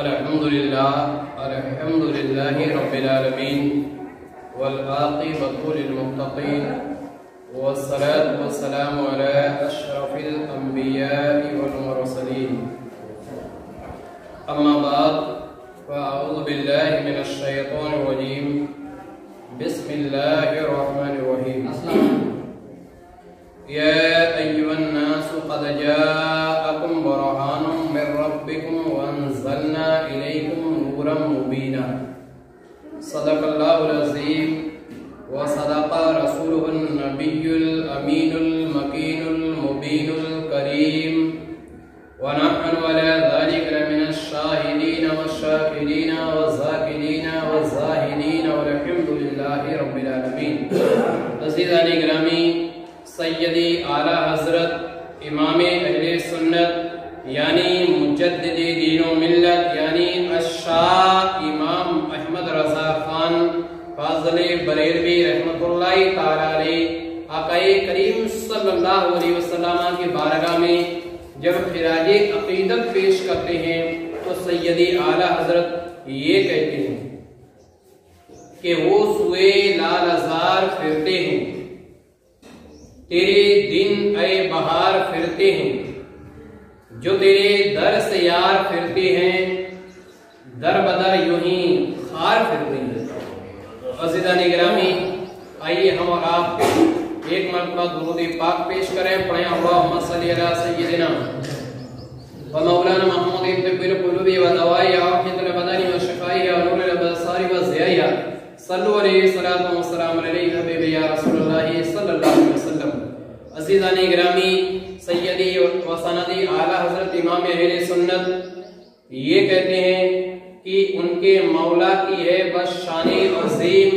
अल्हम्दुलिल्लाहि रब्बिल आलमीन वल आक़िबतु लिल मुत्तक़ीन वस्सलातु वस्सलामु अला अशरफिल अंबिया'i वल मुरसलीन अम्मा बाद फ़अऊज़ु बिल्लाहि मिनश शैतानिर रजीम बिस्मिल्लाहिर रहमानिर रहीम या अय्युहन नासु क़द जाअकुम बुरहानुम मिर रब्बिकुम व अंज़लना इलैकुम नूरम मुबीना सदक़ल्लाहुल अज़ीम व सदक़ा रसूलुहुन नबियुल अमीनुल मकीनुल मुबीनुल करीम व नहनु अला ज़ालिका लमिनश शाहिदीन वश्शाकिरीन वज़ाकिरीन वज़ाहिदीन वल्हम्दुलिल्लाहि रब्बिल आलमीन। अज़ीज़ान गिरामी, सय्यदी आला हज़रत इमाम अहले सुन्नत यानी मुजद्दिद दीन व मिल्लत यानी अश-शाह इमाम अहमद रज़ा खान फाज़िल बरेलवी रहमतुल्लाहि ताला अलैह आक़ाए करीम सल्लल्लाहु अलैहि वसल्लम की बारगाह में जब खिराज अक़ीदत पेश करते हैं तो सय्यदी आला हज़रत ये कहते हैं कि वो सुए लालज़ार फिरते हैं, तेरे दिन ऐ बहार फिरते हैं, जो तेरे दर से यार फिरते हैं, दर बदर यूं ही खार फिरते हैं। अज़ीज़ान गिरामी, आइए हम और आप एक मरतबा दुरूद पाक पेश करें। पढ़ें अल्लाहुम्मा सल्ली अला सय्यिदिना व मौलाना मुहम्मद तिब्बिल क़ुलूबि व दवाइहा व हिफ्ज़िल बदनी व शिफ़ाइहा व नूरिल अबसारि व ज़ियाइहा सल्लु अलैहि सलातु व सलाम अलैहि हबीबी या रसूलुल्लाह सल्लल्लाहु अलैहि वसल्लम। अज़ीज़ान गिरामी, सय्यदी व सनदी आला हज़रत इमाम अहले सुन्नत ये कहते हैं कि उनके मौला की है बस शान अज़ीम,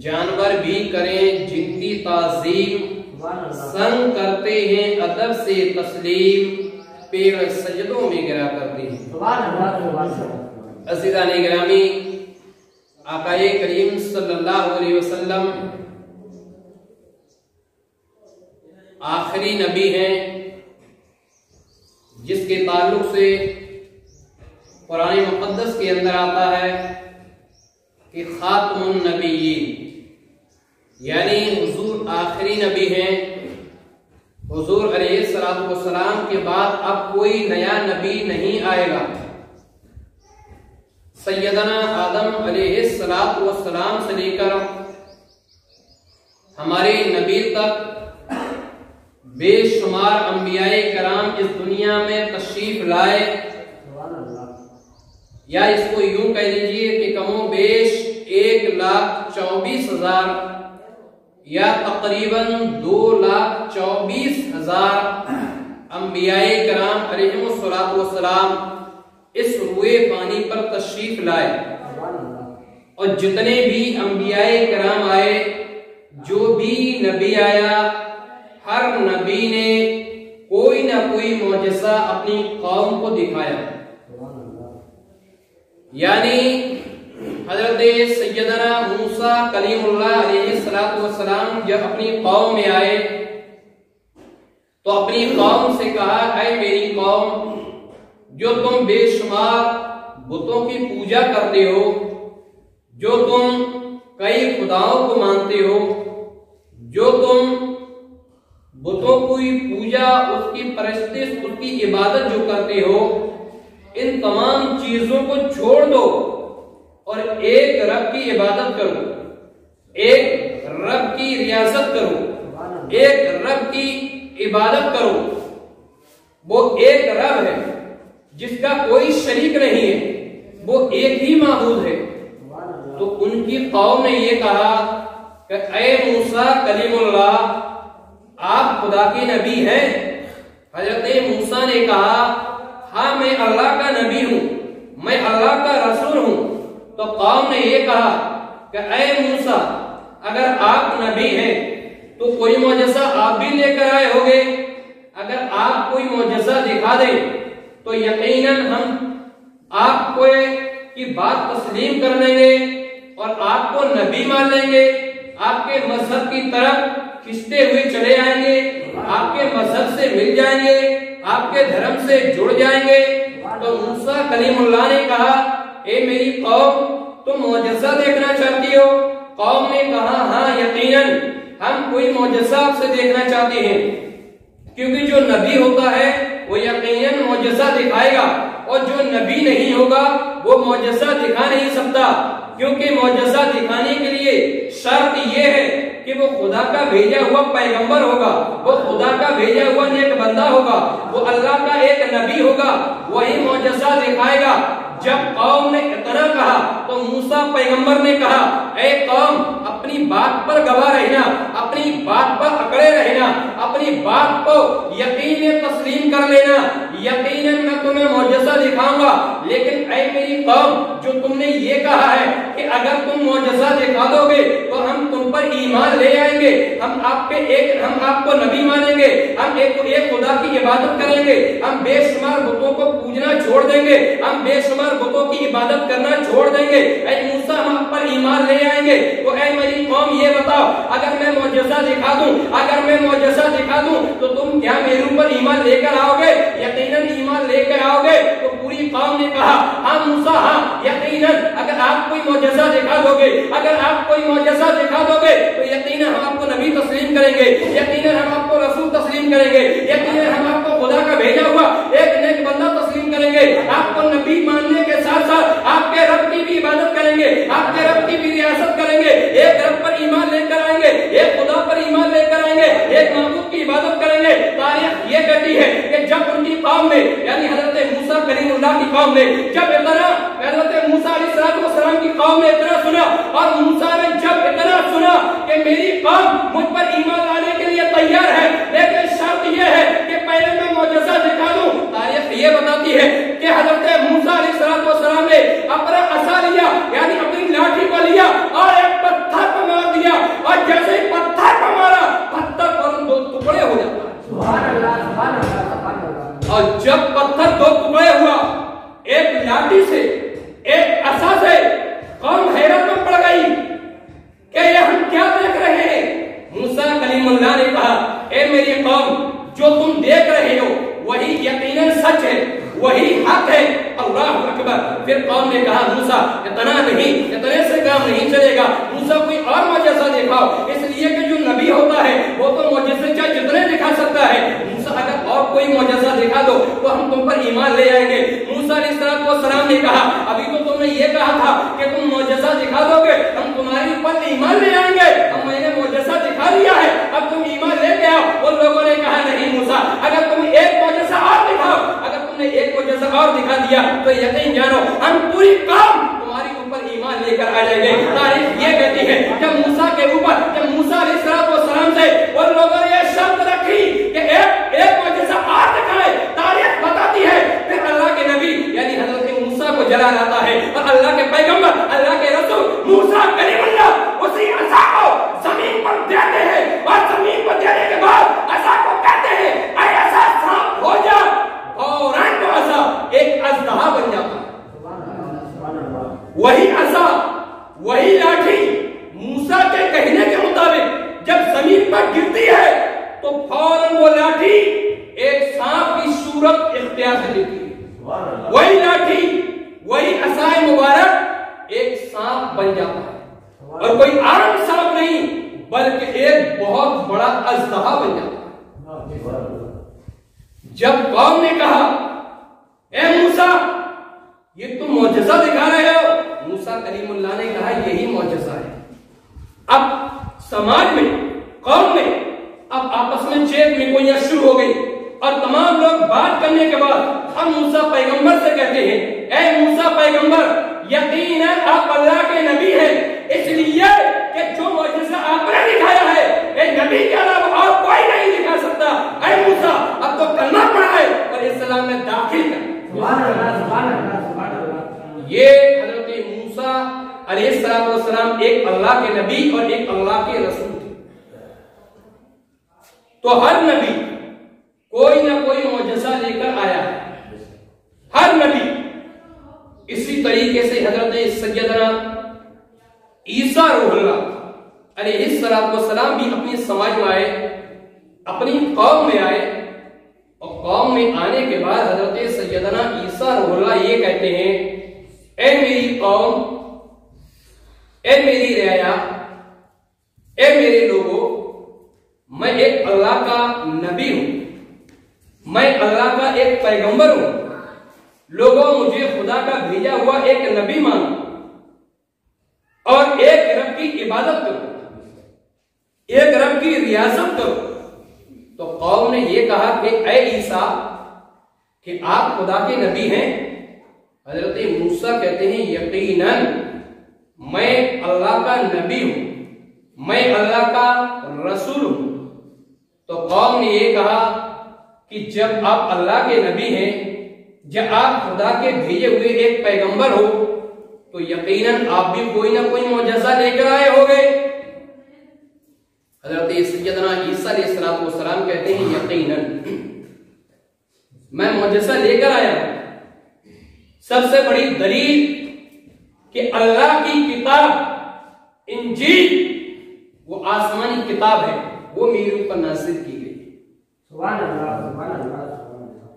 जानवर भी करें जिनकी ताज़ीम, संग करते हैं अदब से तस्लीम, पेड़ सजदों में गिरा करते हैं। अज़ीज़ान गिरामी, आक़ाए करीम सल्लल्लाहु अलैहि वसल्लम आखिरी नबी हैं जिसके ताल्लुक से कुरान मुक़द्दस के अंदर आता है कि खातमुन नबिय्यीन यानी हुजूर आखिरी नबी हैं। हुजूर अलैहिस्सलातु वस्सलाम के बाद अब कोई नया नबी नहीं आएगा। सैयदना आदम अलैहिस्सलातु वस्सलाम से लेकर हमारे नबी तक बेशुमार अंबियाए कराम इस दुनिया में तशरीफ लाए, या इसको यूं कह लीजिए कि कमो बेश 1,24,000 या तकरीबन 2,24,000 अंबियाए कराम अलैहिमुस्सलातु वस्सलाम इस रुए पानी पर तशरीफ लाए। और जितने भी अंबियाए कराम आए, जो भी नबी आया, हर नबी ने कोई ना कोई मौजज़ा अपनी कौम को दिखाया। यानी हजरत सैयदना मूसा कलीमुल्लाह अलैहिस्सलातु वस्सलाम जब अपनी कौम में आए तो अपनी कौम से कहा, ऐ मेरी कौम, जो तुम बेशुमार बुतों की पूजा करते हो, जो तुम कई खुदाओं को मानते हो, जो तुम बुतों की पूजा, उसकी परस्तिश, उसकी इबादत जो करते हो, इन तमाम चीजों को छोड़ दो और एक रब की इबादत करो, एक रब की रियासत करो, एक रब की इबादत करो। वो एक रब है जिसका कोई शरीक नहीं है, वो एक ही माबूद है। तो उनकी कौम ने ये कहा कि ऐ मूसा कलीमुल्लाह, आप खुदा के नबी हैं? हजरत मूसा ने कहा, हाँ मैं अल्लाह का नबी हूं, मैं अल्लाह का रसूल हूं। तो कौम ने ये कहा कि ऐ मूसा, अगर आप नबी हैं तो कोई मौजज़ा आप भी लेकर आए होंगे। अगर आप कोई मौजज़ा दिखा दें तो यकीनन हम आपको की बात तस्लीम कर लेंगे और आपको नबी मान लेंगे, आपके मजहब की तरफ खिंचते हुए चले आएंगे, आपके मजहब से मिल जाएंगे, आपके धर्म से जुड़ जाएंगे। तो तो मूसा कलीमुल्लाह ने कहा, ए मेरी कौम, तुम मौजज़ा देखना चाहती हो? कौम ने कहा, हाँ यकीनन हम कोई मौजज़ा आपसे देखना चाहते हैं, क्योंकि जो नबी होता है वो यकीनन मौजज़ा दिखाएगा, और जो नबी नहीं होगा वो मौजज़ा दिखा नहीं सकता, क्योंकि मौजज़ा दिखाने के लिए शर्त ये है कि वो खुदा का भेजा हुआ पैगंबर होगा, वो खुदा का भेजा हुआ नेक बंदा होगा, वो अल्लाह का एक नबी होगा, वही मौजज़ा दिखाएगा। जब कौम ने इतना कहा तो मूसा पैगंबर ने कहा, ऐ कौम, अपनी बात पर गवाह रहना, अपनी बात पर अकड़े रहना, अपनी बात को यकीन तस्लीम कर लेना। यकीनन मैं तुम्हें मौजज़ा दिखाऊंगा, लेकिन ऐ मेरी कौम, जो तुमने ये कहा है कि अगर तुम मौजज़ा दिखा दोगे तो हम तुम पर ईमान ले आएंगे, हम आपको नबी मानेंगे, हम एक खुदा की इबादत करेंगे, हम बेशुमार बुतों को पूजना छोड़ देंगे, हम बेशुमार बुतों की इबादत करना छोड़ देंगे, ऐ मूसा हम आप पर ईमान ले आएंगे। तो ऐ मेरी कौम, ये बताओ, अगर मैं मौजज़ा दिखा दूं, अगर मैं मौजज़ा दिखा दूं तो तुम क्या मेरे ऊपर ईमान लेकर आओगे? यकीनन ईमान लेकर आओगे। तो पूरी कौम ने कहा, हाँ मूसा, हाँ यकीनन, अगर आप कोई मौजज़ा दिखा दोगे, अगर आप कोई मौजज़ा दिखा दोगे तो यकीनन हम आपको नबी तस्लीम करेंगे, यकीनन हम आपको रसूल तस्लीम करेंगे, यकीनन हम आपको खुदा का भेजा हुआ एक नेक बंदा तस्लीम करेंगे, आपको नबी मानने के साथ साथ आपके रब की भी इबादत करेंगे, आपके रब की भी रियासत करेंगे, एक रब पर ईमान लेकर आएंगे, एक खुदा पर ईमान लेकर आएंगे, एक माबूद की इबादत करेंगे। तारीख ये कहती है कि जब उनकी कौम ने, यानी हजरत मूसा कलीमुल्लाह की कौम ने, जब इतना हजरत मूसा अलैहिस्सलाम की कौम ने इतना सुना, और मूसा ने जब इतना सुना कि मेरी कौम मुझ पर ईमान लाने के लिए तैयार है, लेकिन शर्त यह है कि पहले मैं मौजज़ा दिखा दूं। तारीख ये बताती है कि हजरत मूसा अलैहिस्सलाम ने अपना असा लिया, यानी अपनी लाठी को लिया और एक पत्थर को मार दिया, और जैसे ही पत्थर को मारा, पत्थर पर दो टुकड़े हो जाता है। सुभान अल्लाह, सुभान अल्लाह, सुभान अल्लाह। और जब पत्थर दो टुकड़े हुआ, एक लाठी से, एक असा से, कौम हैरत में पड़ गई कि ये हम क्या देख रहे हैं। मूसा कलीमुल्लाह ने कहा, ए मेरी कौम, जो तुम देख रहे हो वही यकीनन सच है, वही हक है। अल्लाह अकबर। फिर कौम ने कहा, मूसा इतना नहीं, इतने से काम नहीं चलेगा, मूसा कोई और मौजज़ा दिखाओ, इसलिए कि जो नबी होता है वो तो मौजज़े चाहे जितने दिखा सकता है। मूसा अगर और कोई मौजज़ा दिखा दो तो हम तुम पर ईमान ले आएंगे। मूसा अलैहिस्सलाम ने कहा, अभी तो तुमने ये कहा था कि तुम मौजज़ा दिखा दोगे, हम तुम्हारे ऊपर ईमान ले आएंगे, अब मैंने मौजज़ा दिखा दिया है, अब तुम ईमान लेके आओ। उन लोगों ने कहा, नहीं मूसा, अगर तुम एक मौजज़ा और दिखाओ, अगर तुमने एक मौजज़ा और दिखा दिया तो यकीन जानो हम पूरी कौम तुम्हारे ऊपर ईमान लेकर आ जाएंगे। तारीख ये कहती है कि मूसा के ऊपर, जब मूसा अलैहिस्सलाम से उन लोगों ने ये शर्त रखी कि एक मौजज़ा और दिखाए, तारीख बताती है फिर अल्लाह के नबी यानी हजरत मूसा को जलाल आता है, और अल्लाह के पैगंबर, अल्लाह के रसूल मूसा कलीमुल्लाह उसी असा को जमीन पर देते हैं, और जमीन पर देने के बाद असा को कहते हैं, ऐ असा सांप हो जा, और असा एक अजदहा बन जाता है। वही असा, वही लाठी मूसा के कहने के मुताबिक जब जमीन पर गिरती है तो फौरन वो लाठी एक सांप की सूरत इख्तियार से लेती है। वही लाठी, वही असाए मुबारक एक सांप बन जाता है, और कोई आम सांप नहीं बल्कि एक बहुत बड़ा अजदहा बन जाता है। जब कौम ने कहा, ए मूसा, ये तुम मौजज़ा दिखा रहे हो, मूसा कलीमुल्लाह ने कहा, यही मौजज़ा है। अब समाज में, कौम में अब आपस में चेत में कोई शुरू हो गई, और तमाम लोग बात करने के बाद हम मूसा पैगंबर से कहते हैं, ए मूसा पैगंबर, यकीन है आप अल्लाह के नबी हैं, इसलिए कि जो मौजज़ा आपने दिखाया है ए नबी के अलावा और कोई नहीं दिखा सकता। ऐ मूसा, अब तो कलमा पढ़ा है और इस्लाम में दाखिल कर। सुभान अल्लाह, सुभान अल्लाह, सुभान अल्लाह। ये हजरत मूसा अलैहिस्सलाम एक अल्लाह के नबी और एक अल्लाह के रसूल थे। तो हर नबी कोई ना कोई मौजज़ा लेकर आया है, हर नबी। इसी तरीके से हजरत सैयदना ईसा रूहुल्लाह अलैहिस्सलाम भी अपने समाज में आए, अपनी कौम में आए, और कौम में आने के बाद हजरत सैयदना ईसा रूहुल्लाह ये कहते हैं, ए मेरी कौम, ए मेरी रियाया, ए मेरे लोगों, मैं एक अल्लाह का नबी हूं, मैं अल्लाह का एक पैगंबर हूं। लोगों, मुझे खुदा का भेजा हुआ एक नबी मानो और एक रब की इबादत करो, एक रब की रियासत करो। तो कौम ने यह कहा कि ऐ ईसा, कि आप खुदा के नबी हैं। हजरत मूसा कहते हैं, यकीनन मैं अल्लाह का नबी हूं, मैं अल्लाह का रसूल हूं। तो कौम ने यह कहा कि जब आप अल्लाह के नबी हैं, जब आप खुदा के भेजे हुए एक पैगंबर हो, तो यकीनन आप भी कोई ना कोई मौजज़ा लेकर आए होंगे। हजरत सैयदना ईसा अलैहिस्सलाम कहते हैं, यकीनन मैं मौजज़ा लेकर आया हूं। सबसे बड़ी दलील कि अल्लाह की किताब इंजील वो आसमानी किताब है, वो मेरे ऊपर नाज़िल की गई। सुभान अल्लाह, सुभान अल्लाह।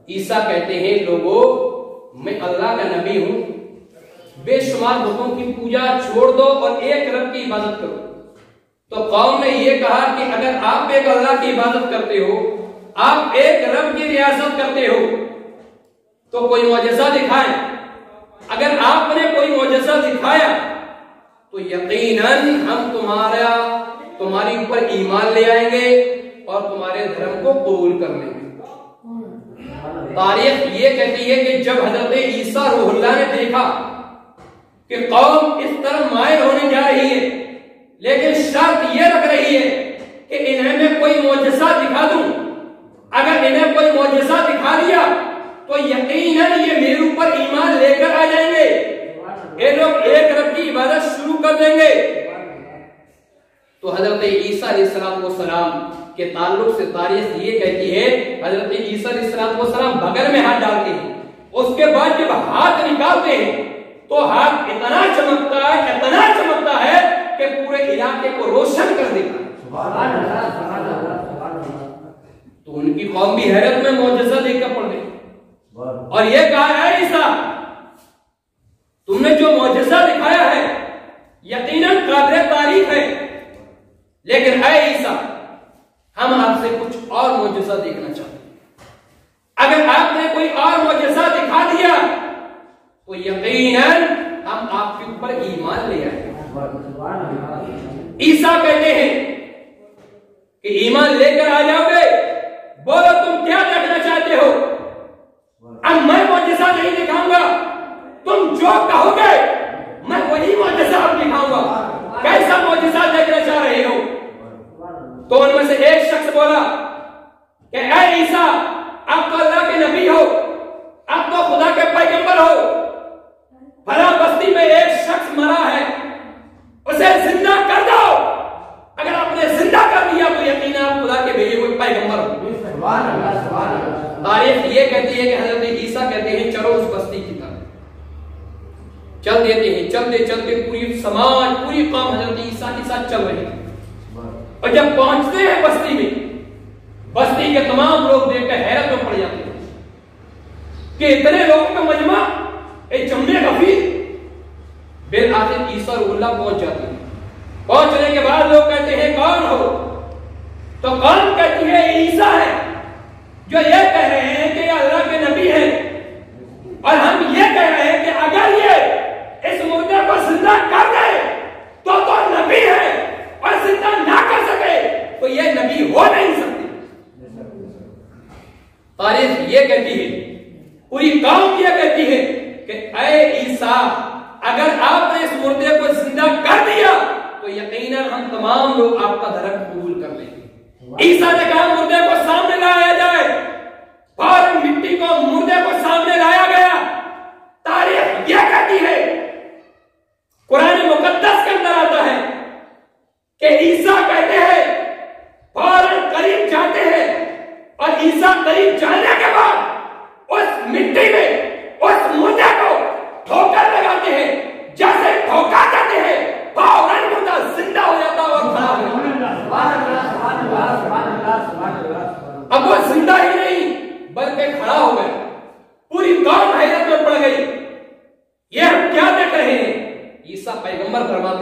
ईसा कहते हैं, लोगों, मैं अल्लाह का नबी हूं, बेशुमार बुतों की पूजा छोड़ दो और एक रब की इबादत करो। तो कौम ने यह कहा कि अगर आप एक अल्लाह की इबादत करते हो, आप एक रब की रियासत करते हो, तो कोई मौजज़ा दिखाएं। अगर आपने कोई मौजज़ा दिखाया तो यकीनन हम तुम्हारी ऊपर ईमान ले आएंगे और तुम्हारे धर्म को कबूल कर लेंगे। तारीख ये कहती है कि जब हजरत ईसा रूहुल्लाह ने देखा कि कौम इस तरह मायल होने जा रही है, लेकिन शर्त ये रख रही है कि इन्हें मैं कोई मौजज़ा दिखा दूं, अगर इन्हें कोई मौजज़ा दिखा दिया तो यकीनन ये मेरे ऊपर ईमान लेकर आ जाएंगे, ये लोग एक रब की इबादत शुरू कर देंगे। तो हजरत ईसा अलैहिस्सलाम के ताल्लुक से तारीख ये कहती है, हजरत ईसा अलैहिस्सलाम बगल में हाथ डालते हैं, उसके बाद जब हाथ निकालते हैं तो हाथ इतना चमकता है, इतना चमकता है कि पूरे इलाके को रोशन कर देगा। तो उनकी कौम भी हैरत में मौजज़ा देखकर पड़ गई और ये कहा है, ईसा तुमने जो मौजज़ा दिखाया है यकीनन काबिल तारीफ है, लेकिन है ईसा, हम आपसे कुछ और मौजज़ा देखना चाहते हैं। अगर आपने कोई और मौजज़ा दिखा दिया तो यकीनन हम आपके ऊपर ईमान ले आएंगे। ईसा कहते हैं कि ईमान लेकर आ जाओगे, बोलो तुम क्या देखना चाहते हो। अब मैं मौजज़ा नहीं दिखाऊंगा, तुम जो कहोगे मैं वही मौजज़ा आप दिखाऊंगा। कैसा मौजज़ा देखना चाह रहे हो। तो उनमें से एक शख्स बोला कि ऐ ईसा, आप तो अल्लाह के नबी हो, आप तो खुदा के पैगंबर हो, भला बस्ती में एक शख्स मरा है, उसे जिंदा कर दो। अगर आपने जिंदा कर दिया तो यकीन आप खुदा के भेजे हुए पैगंबर हो। तारीख ये कहती है कि हजरत ईसा कहते हैं, चलो उस बस्ती की तरफ चल देते हैं। चलते चलते पूरी समाज, पूरी कौम हजरत ईसा के साथ चल रही है और जब पहुंचते हैं बस्ती में, बस्ती के तमाम लोग देखकर हैरत में पड़ जाते हैं कि इतने लोगों का मजमा, एक जम्मे गफीर। फिर आखिर ईसा रूहुल्लाह पहुंच जाते हैं। पहुंचने के बाद लोग कहते हैं, कौन हो। तो कौन कहती है, ईसा है, जो ये कह रहे हैं कि अल्लाह के नबी है, और हम ये कह रहे हैं कि अगर ये इस मुर्दे को जिंदा कर दे तो नबी है, और जिंदा ना कर सके तो ये नबी हो नहीं सकते। तारीख ये कहती है, पूरी कौम ये कहती है कि ऐ ईसा, अगर आपने इस मुर्दे को जिंदा कर दिया तो यकीनन हम तमाम लोग आपका धर्म कबूल कर लेंगे। ईसा ने कहा, मुर्दे को सामने लाया जाए, और मिट्टी को, मुर्दे को सामने लाया गया। तारीख यह कहती है, कुरान मुकद्दस के अंदर आता है कि ईसा कहते हैं, फौरन करीब जाते हैं, और ईसा करीब जाने के बाद उस मिट्टी में उस मुर्दे को ठोकर लगाते हैं। जैसे ठोका जाते हैं, फौरन मुर्दा जिंदा हो जाता है और खड़ा हो जाता है। अब वो जिंदा ही नहीं बल्कि खड़ा हो गया।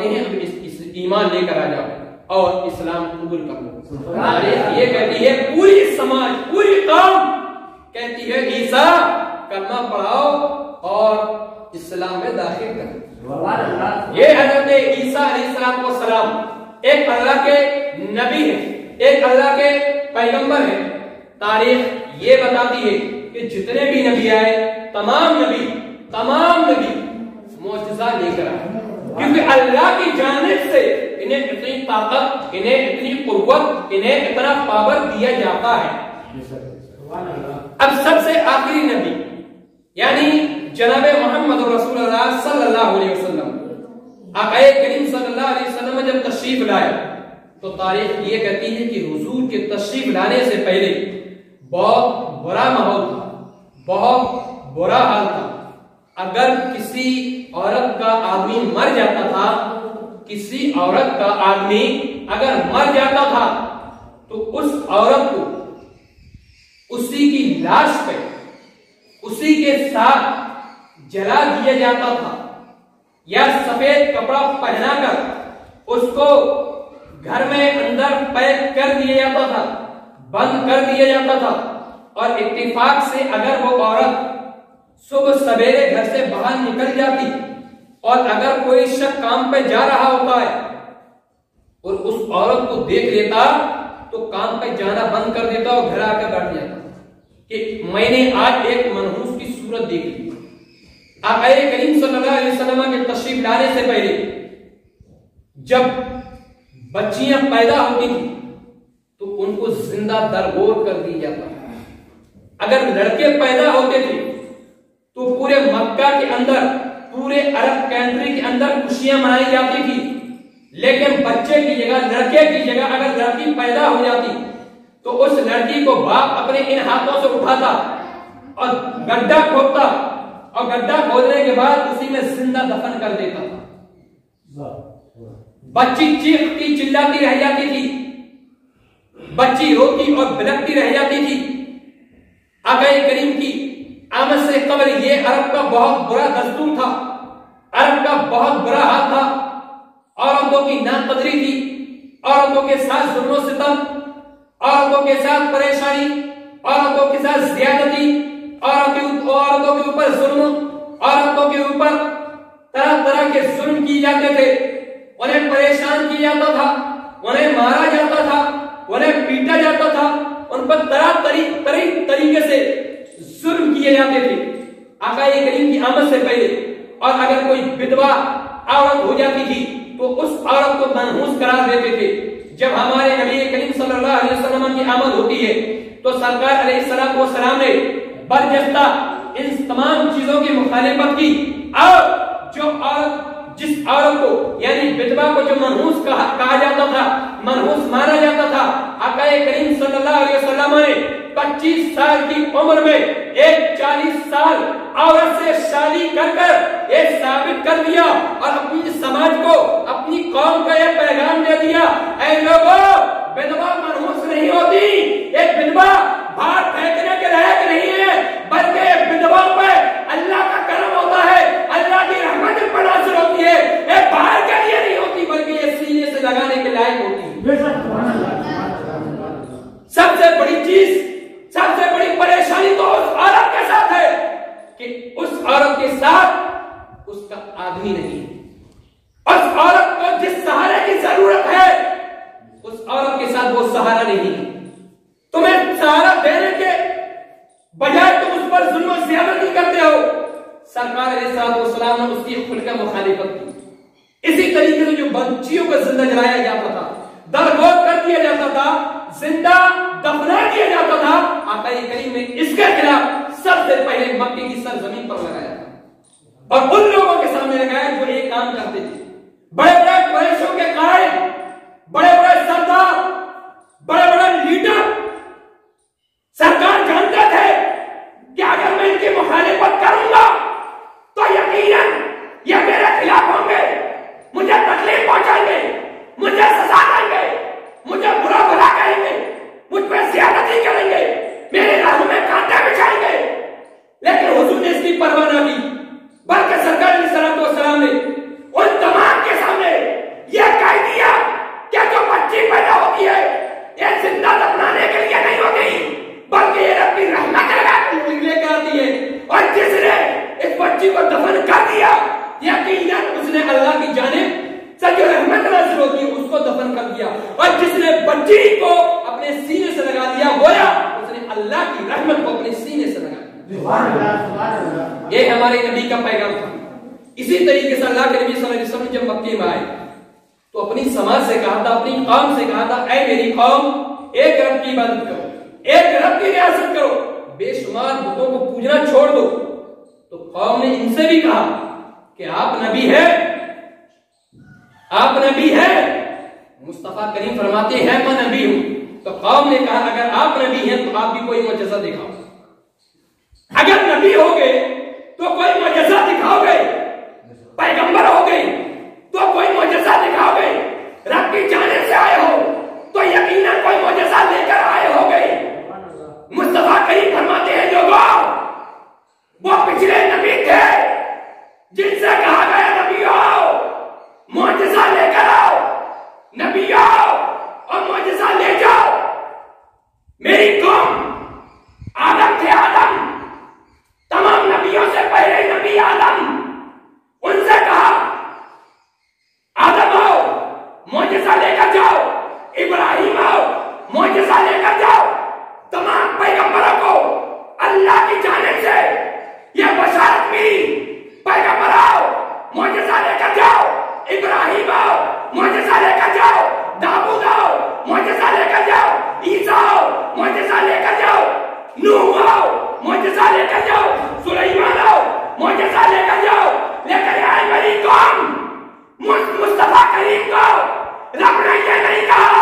होते हैं तुम इस ईमान लेकर आ जाओ और इस्लाम कबूल कर लो। तारीख ये कहती है, पूरी समाज पूरी कौम कहती है ईसा कलमा पढ़ाओ और इस्लाम में दाखिल करो। ये हजरत ईसा अलैहिस्सलाम एक अल्लाह के नबी है, एक अल्लाह के पैगंबर है। तारीख ये बताती है कि जितने भी नबी आए तमाम नबी मौजज़ा लेकर आए, क्योंकि अल्लाह की जानिब से इन्हें इतनी ताकत, इन्हें इतनी कुव्वत, इन्हें इतना पावर दिया जाता है। अब सबसे आखिरी नबी यानी जनाब मोहम्मद रसूलुल्लाह सल्लल्लाहु अलैहि वसल्लम, आक़ाए करीम सल्लल्लाहु अलैहि वसल्लम जब तशरीफ लाए तो तारीख ये कहती है कि हुजूर के तशरीफ लाने से पहले बहुत बुरा माहौल था, बहुत बुरा हाल था। अगर किसी औरत का आदमी मर जाता था, किसी औरत का आदमी अगर मर जाता था तो उस औरत को उसी की लाश पे उसी के साथ जला दिया जाता था, या सफेद कपड़ा पहनाकर उसको घर में अंदर पैक कर दिया जाता था, बंद कर दिया जाता था। और इत्तेफाक से अगर वो औरत सुबह सवेरे घर से बाहर निकल जाती और अगर कोई शख्स काम पे जा रहा होता है और उस औरत को देख लेता तो काम पे जाना बंद कर देता और घर आकर बैठ जाता कि मैंने आज एक मनहूस की सूरत देख ली। आक़ाए करीम सल्लल्लाहु अलैहि वसल्लम के तशरीफ लाने से पहले जब बच्चियां पैदा होती थी तो उनको जिंदा दरगोर कर दिया जाता। अगर लड़के पैदा होते थे तो पूरे मक्का के अंदर, पूरे अरब कंट्री के अंदर खुशियां मनाई जाती थी। लेकिन बच्चे की जगह, लड़के की जगह अगर लड़की पैदा हो जाती तो उस लड़की को बाप अपने इन हाथों से उठाता और गड्ढा खोदता और गड्ढा खोदने के बाद उसी में जिंदा दफन कर देता था। बच्ची चीखती चिल्लाती रह जाती थी, बच्ची रोती और बिलखती रह जाती थी। आक़ाए करीम की आमद से कबल ये अरब का बहुत बुरा दस्तूर था, अरब का बहुत बुरा हाल था। औरतों की नाकदरी थी, औरतों के साथ जुल्म सितम, औरतों के साथ परेशानी, औरतों के साथ ज्यादती, औरतों के ऊपर जुल्म, औरतों के ऊपर तरह तरह के जुल्म किए जाते थे। उन्हें परेशान किया जाता था, उन्हें मारा जाता था, उन्हें पीटा जाता था, उन पर तरह तरीके से जुल्म किए जाते थे आक़ाए करीम की आमद से पहले। और अगर कोई विधवा औरत हो जाती थी तो उस औरत को मनहूस करार देते थे। जब हमारे नबी करीम सल्लल्लाहु अलैहि वसल्लम की आमद होती है तो सरकार अलैहिस्सलाम व सलाम ने बरजस्ता इन तमाम चीजों की मुखालिफत की। और जो औरत, जिस औरत को यानी विधवा को जो मनहूस कहा जाता था, मनहूस माना जाता था, आक़ाए करीम सल्लल्लाहु अलैहि वसल्लम ने 25 साल की उम्र में एक 40 साल औरत से शादी कर ये साबित कर दिया और अपनी समाज को, अपनी कौम का यह पैगाम दे दिया, ऐ लोगों, विधवा मनहूस नहीं होती, एक विधवा बाहर फेंकने के लायक नहीं है, बल्कि विधवा पे अल्लाह का करम होता है, अल्लाह की रहमत पर नाज़िल होती है। ये बाहर के लिए नहीं होती बल्कि ये सीने से लगाने के लायक होती है। सबसे बड़ी चीज, सबसे बड़ी परेशानी तो उस औरत के साथ है कि उस औरत के साथ उसका आदमी नहीं है। उस औरत को जिस सहारे की जरूरत है उस औरत के साथ वो सहारा नहीं है। तुम्हें सहारा देने के बजाय तुम उस पर जुल्म और ज़्यादती करते हो। सरकार अलैहिस्सलाम ने उसकी खुलकर मुखालिफत की। इसी तरीके से जो बच्चियों को जिंदा जलाया जाता था, दरगोर कर दिया जाता था, जिंदा दफना दिया जाता था, आक़ाए करीम ने इसके खिलाफ सबसे पहले मक्के की सरजमीन पर लगाया था और उन लोगों के सामने लगाया जो ये काम करते थे। बड़े बड़े कुरैशों के कायद, बड़े बड़े सरदार, बड़े बड़े लीडर सरकार जानते थे कि अगर मैं इनकी मुखालिफत करूंगा तो यकीनन ये मेरे खिलाफ होंगे, मुझे तकलीफ पहुंचाएंगे, मुझे सजा देंगे, मुझे बुरा भला कहेंगे, मुझ पर ज़्यादती करेंगे, मेरे राहों में कांटे बिछाएंगे। लेकिन हुजूर ने इसकी परवाह न की, बल्कि सरकार अलैहिस्सलाम ने उन तमाम के सामने बच्ची को दफन कर दिया, यकीनन उसने अल्लाह की जानिब से जो रहमत नाज़िल होती है उसको दफन कर दिया। और जिसने बच्ची को अपने सीने से लगा दिया, गोया उसने अल्लाह की रहमत को अपने सीने से लगा दिया। ये हमारे नबी का पैगाम था। इसी तरीके से अल्लाह के नबी सल्लल्लाहु अलैहि वसल्लम जब मक्के में आए तो अपनी समाज से कहा था, अपनी कौम से कहा था, ऐ मेरी कौम, एक रब की इबादत करो, एक रब की रियासत करो, बेशुमार बुतों को पूजना छोड़ दो। तो कौम ने इनसे भी कहा कि आप नबी है, आप नबी है। मुस्तफा करीम फरमाते हैं मैं नबी हूं। तो कौम ने कहा अगर आप नबी हैं तो आप भी कोई मुअज्जिज़ा दिखाओ। अगर नबी हो गए तो कोई मुअज्जिज़ा दिखाओगे, पैगंबर हो गए तो कोई मुअज्जिज़ा दिखाओगे, रब की जानिब से आए हो तो यकीनन कोई मुअज्जिज़ा लेकर आए होगे। मुस्तफा करीम फरमाते हैं जो वो पिछले नबी थे जिनसे कहा गया नबी आओ मुअज्जिज़ा लेकर आओ, नबी आओ और मुअज्जिज़ा ले जाओ। मेरी कौम आदम थे, आदम तमाम नबियों से पहले नबी आदम, उनसे कहा आदम आओ मुअज्जिज़ा लेकर जाओ, इब्राहिम आओ मुअज्जिज़ा लेकर जाओ। तमाम पैगंबरों को अल्लाह की जानिब से यह बशारत मिली, पैगंबर आओ मुअज्जिज़ा लेकर जाओ, इब्राहिम आओ मुअज्जिज़ा लेकर जाओ, दाऊद आओ मुअज्जिज़ा लेकर जाओ, ईसा आओ मुअज्जिज़ा लेकर जाओ, नूह आओ मुअज्जिज़ा लेकर जाओ, सुलेमान आओ मुअज्जिज़ा लेकर जाओ। लेकर आए मेरी कौम, मुस्तफा करीम को रब ने यह नहीं कहा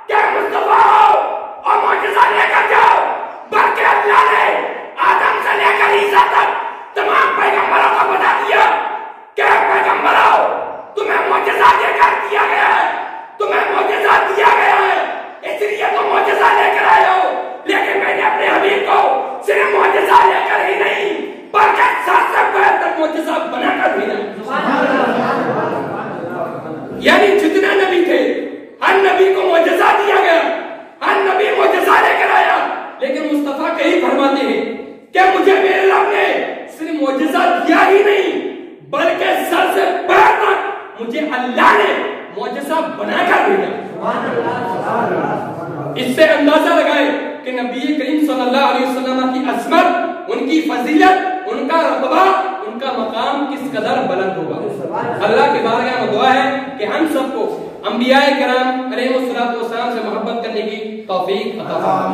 कि मुस्तफा आओ और मुअज्जिज़ा लेकर जाओ, बल्कि अल्लाह ने आदम से लेकर ईसा तक तमाम पैगंबरों को बता दिया कि पैगंबर आओ तुम्हें मुअज्जिज़ा देकर दिया गया है, तुम्हें मुअज्जिज़ा दिया गया है, इसलिए तुम मुअज्जिज़ा लेकर आए हो। लेकिन मैंने अपने हबीब को सिर्फ मुअज्जिज़ा लेकर ही नहीं बल्कि सबसे बेहतर मुअज्जिज़ा बनाकर भेजा। यानी जितने नबी थे हर नबी को मुअज्जिज़ा दिया गया, हर नबी मुअज्जिज़ा लेकर आया। लेकिन मुस्तफा कहीं फरमाते हैं कि मुझे मेरे रब ने सिर्फ मुअज्जिज़ा दिया ही नहीं बल्कि सर से पैर तक मुझे अल्लाह ने मुअज्जिज़ा बनाकर भेजा। इससे अंदाजा लगाए कि नबी करीम सल्लल्लाहु अलैहि वसल्लम की अज़मत, उनकी फजीलत, उनका रतबा, उनका मकाम किस कदर बुलंद होगा। अल्लाह की बारगाह में दुआ है कि हम सबको अंबियाए किराम अलैहिस्सलातु वस्सलाम से मोहब्बत करने की तौफीक अता फरमाए।